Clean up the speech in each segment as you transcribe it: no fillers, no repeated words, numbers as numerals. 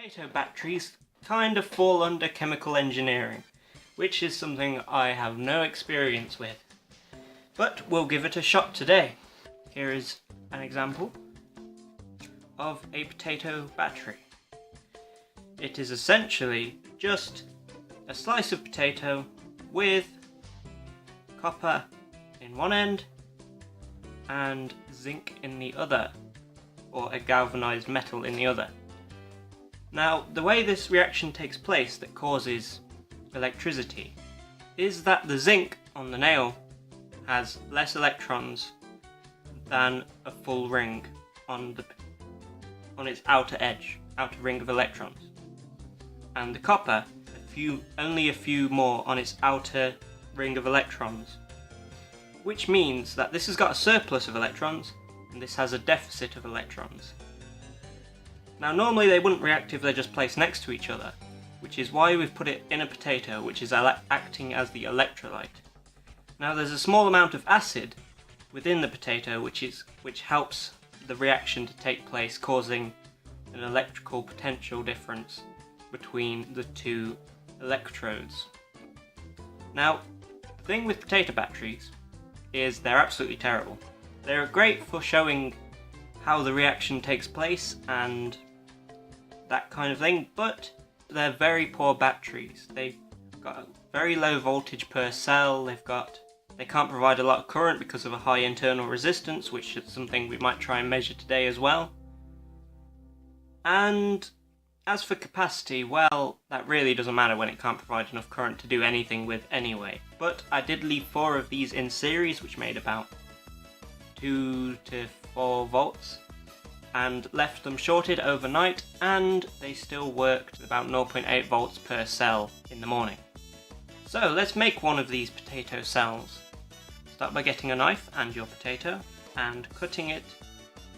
Potato batteries kind of fall under chemical engineering, which is something I have no experience with. But we'll give it a shot today. Here is an example of a potato battery. It is essentially just a slice of potato with copper in one end and zinc in the other, or a galvanized metal in the other. Now, the way this reaction takes place that causes electricity is that the zinc on the nail has less electrons than a full ring on its outer edge, outer ring of electrons, and the copper only a few more on its outer ring of electrons, which means that this has got a surplus of electrons and this has a deficit of electrons. Now, normally they wouldn't react if they're just placed next to each other, which is why we've put it in a potato, which is acting as the electrolyte. Now, there's a small amount of acid within the potato which helps the reaction to take place, causing an electrical potential difference between the two electrodes. Now, the thing with potato batteries is they're absolutely terrible. They're great for showing how the reaction takes place and that kind of thing, but they're very poor batteries. They've got a very low voltage per cell, they can't provide a lot of current because of a high internal resistance, which is something we might try and measure today as well. And as for capacity, well, that really doesn't matter when it can't provide enough current to do anything with anyway. But I did leave 4 of these in series, which made about 2 to 4 volts, and left them shorted overnight, and they still worked about 0.8 volts per cell in the morning. So let's make one of these potato cells. Start by getting a knife and your potato and cutting it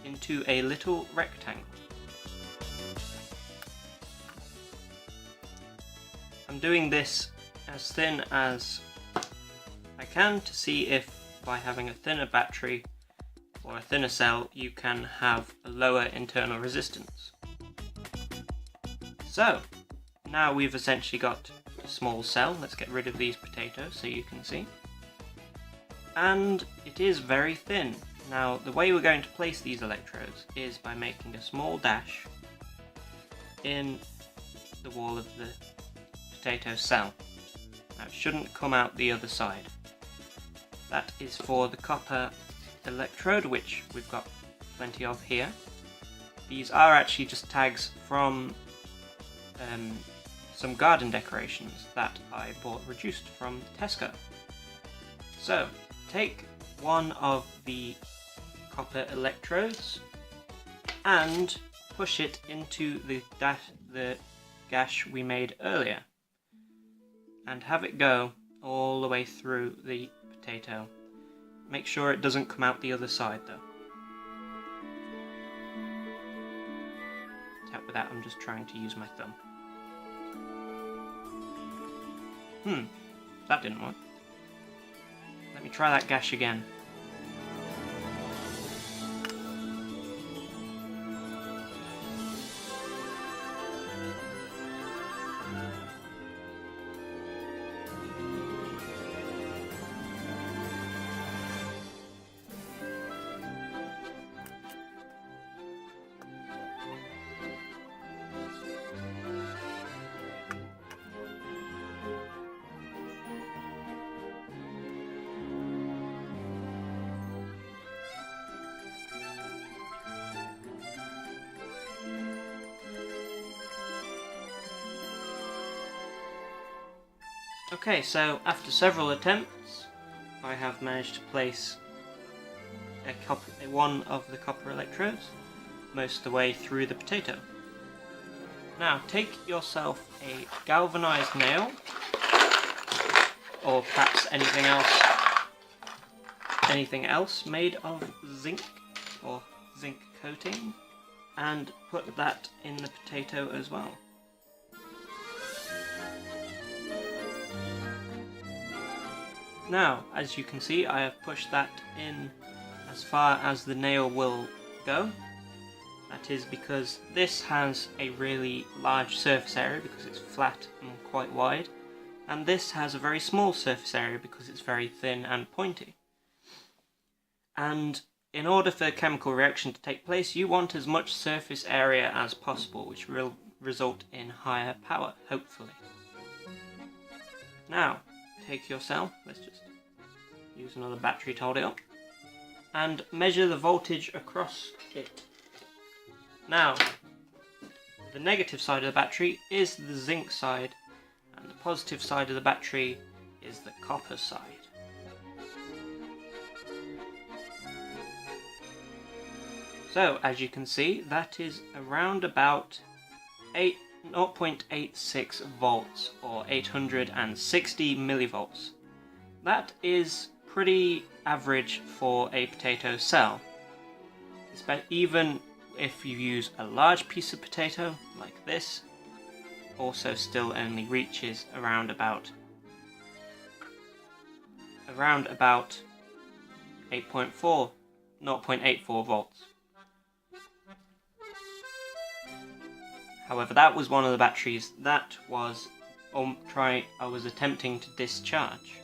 into a little rectangle. I'm doing this as thin as I can to see if by having a thinner battery or a thinner cell you can have a lower internal resistance. So now we've essentially got a small cell. Let's get rid of these potatoes so you can see. And it is very thin. Now, the way we're going to place these electrodes is by making a small dash in the wall of the potato cell. Now, it shouldn't come out the other side. That is for the copper electrode, which we've got plenty of here. These are actually just tags from some garden decorations that I bought reduced from Tesco. So, take one of the copper electrodes and push it into the gash we made earlier, and have it go all the way through the potato. Make sure it doesn't come out the other side though. To help with that, I'm just trying to use my thumb. That didn't work. Let me try that gash again. Okay, so after several attempts, I have managed to place one of the copper electrodes most of the way through the potato. Now, take yourself a galvanized nail, or perhaps anything else made of zinc or zinc coating, and put that in the potato as well. Now, as you can see, I have pushed that in as far as the nail will go, That is because this has a really large surface area because it's flat and quite wide, and this has a very small surface area because it's very thin and pointy. And in order for the chemical reaction to take place, you want as much surface area as possible, which will result in higher power, hopefully. Now, take your cell, let's just use another battery to hold it up, and measure the voltage across it. Now, the negative side of the battery is the zinc side, and the positive side of the battery is the copper side. So, as you can see, that is around about 0.86 volts, or 860 millivolts. That is pretty average for a potato cell. Even if you use a large piece of potato, like this, also still only reaches around about 0.84 volts. However, that was one of the batteries that was I was attempting to discharge.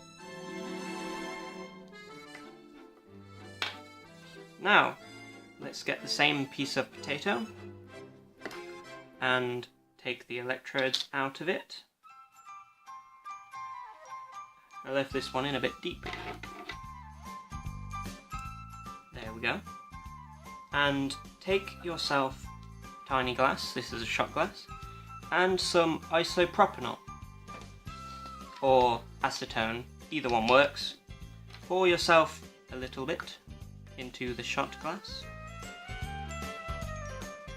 Now, let's get the same piece of potato and take the electrodes out of it. I left this one in a bit deep. There we go. And take yourself tiny glass, this is a shot glass, and some isopropanol or acetone, either one works. Pour yourself a little bit into the shot glass,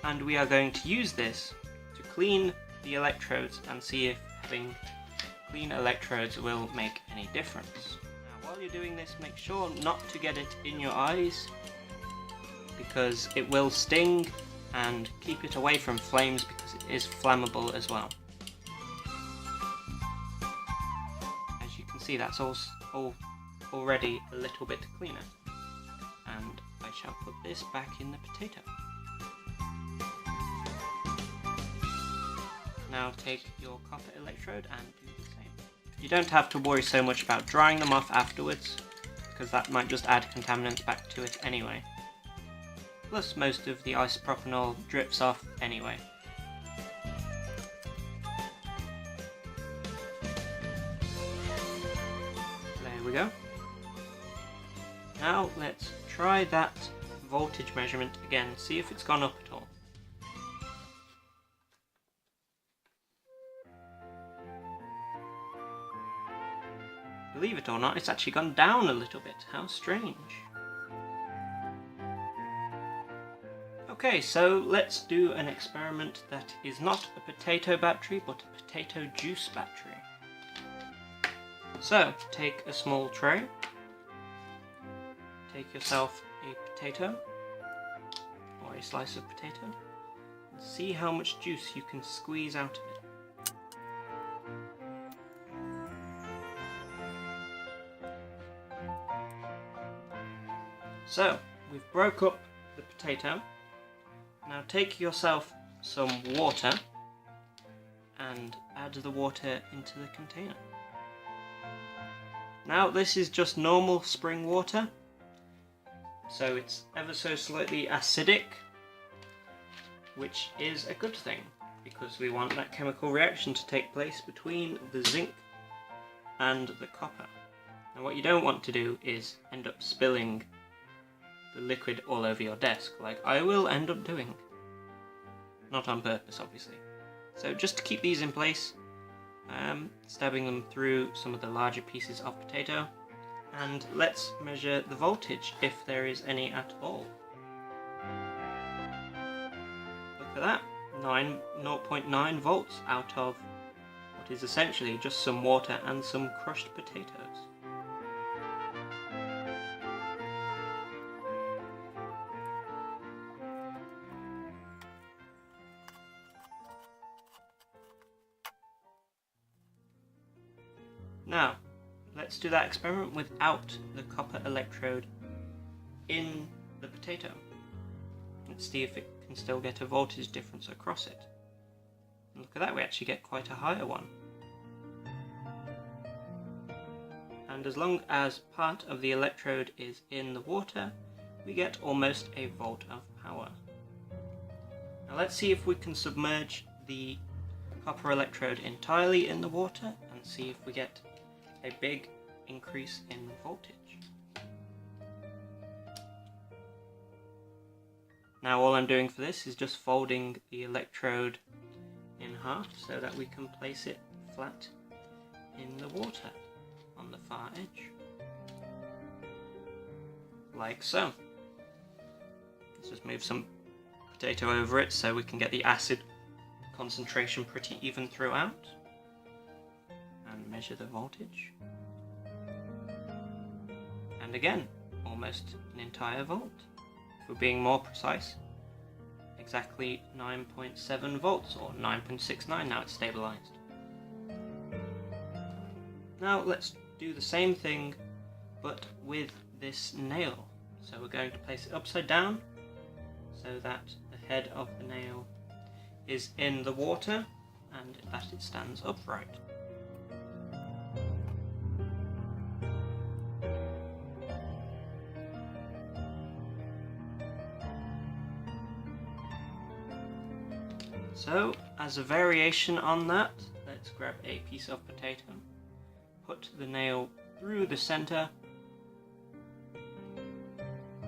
and we are going to use this to clean the electrodes and see if having clean electrodes will make any difference. Now, while you're doing this, make sure not to get it in your eyes because it will sting, and keep it away from flames because it is flammable as well. As you can see, that's all already a little bit cleaner, and I shall put this back in the potato. Now take your copper electrode and do the same. You don't have to worry so much about drying them off afterwards, because that might just add contaminants back to it anyway. Plus most of the isopropanol drips off anyway. There we go. Now let's try that voltage measurement again, see if it's gone up at all. Believe it or not, it's actually gone down a little bit. How strange. Okay, so let's do an experiment that is not a potato battery, but a potato juice battery. So, take a small tray, take yourself a potato, or a slice of potato, and see how much juice you can squeeze out of it. So, we've broke up the potato. Now take yourself some water and add the water into the container. Now this is just normal spring water, so it's ever so slightly acidic, which is a good thing because we want that chemical reaction to take place between the zinc and the copper. Now what you don't want to do is end up spilling the liquid all over your desk, like I will end up doing. Not on purpose, obviously. So just to keep these in place, stabbing them through some of the larger pieces of potato, and let's measure the voltage, if there is any at all. Look at that, 0.9 volts out of what is essentially just some water and some crushed potatoes. Now, let's do that experiment without the copper electrode in the potato. Let's see if it can still get a voltage difference across it. And look at that, we actually get quite a higher one. And as long as part of the electrode is in the water, we get almost a volt of power. Now let's see if we can submerge the copper electrode entirely in the water and see if we get a big increase in voltage. Now all I'm doing for this is just folding the electrode in half so that we can place it flat in the water on the far edge, like so. Let's just move some potato over it so we can get the acid concentration pretty even throughout, and measure the voltage, and again almost an entire volt. If we're being more precise, exactly 9.7 volts, or 9.69 now it's stabilized. Now let's do the same thing but with this nail. So we're going to place it upside down so that the head of the nail is in the water and that it stands upright. So, as a variation on that, let's grab a piece of potato, put the nail through the center,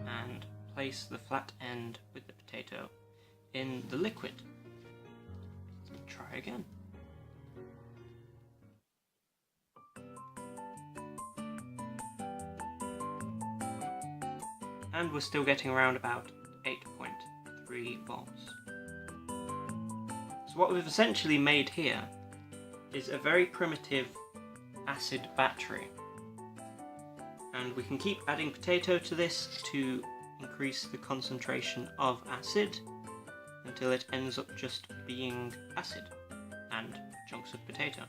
and place the flat end with the potato in the liquid. Try again. And we're still getting around about 8.3 volts. So what we've essentially made here is a very primitive acid battery, and we can keep adding potato to this to increase the concentration of acid until it ends up just being acid and chunks of potato.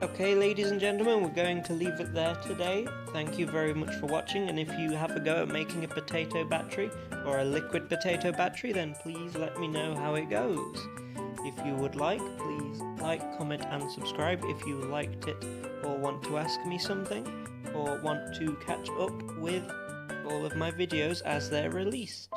Okay, ladies and gentlemen, we're going to leave it there today. Thank you very much for watching, and if you have a go at making a potato battery or a liquid potato battery, then please let me know how it goes. If you would like, please like, comment and subscribe if you liked it or want to ask me something or want to catch up with all of my videos as they're released.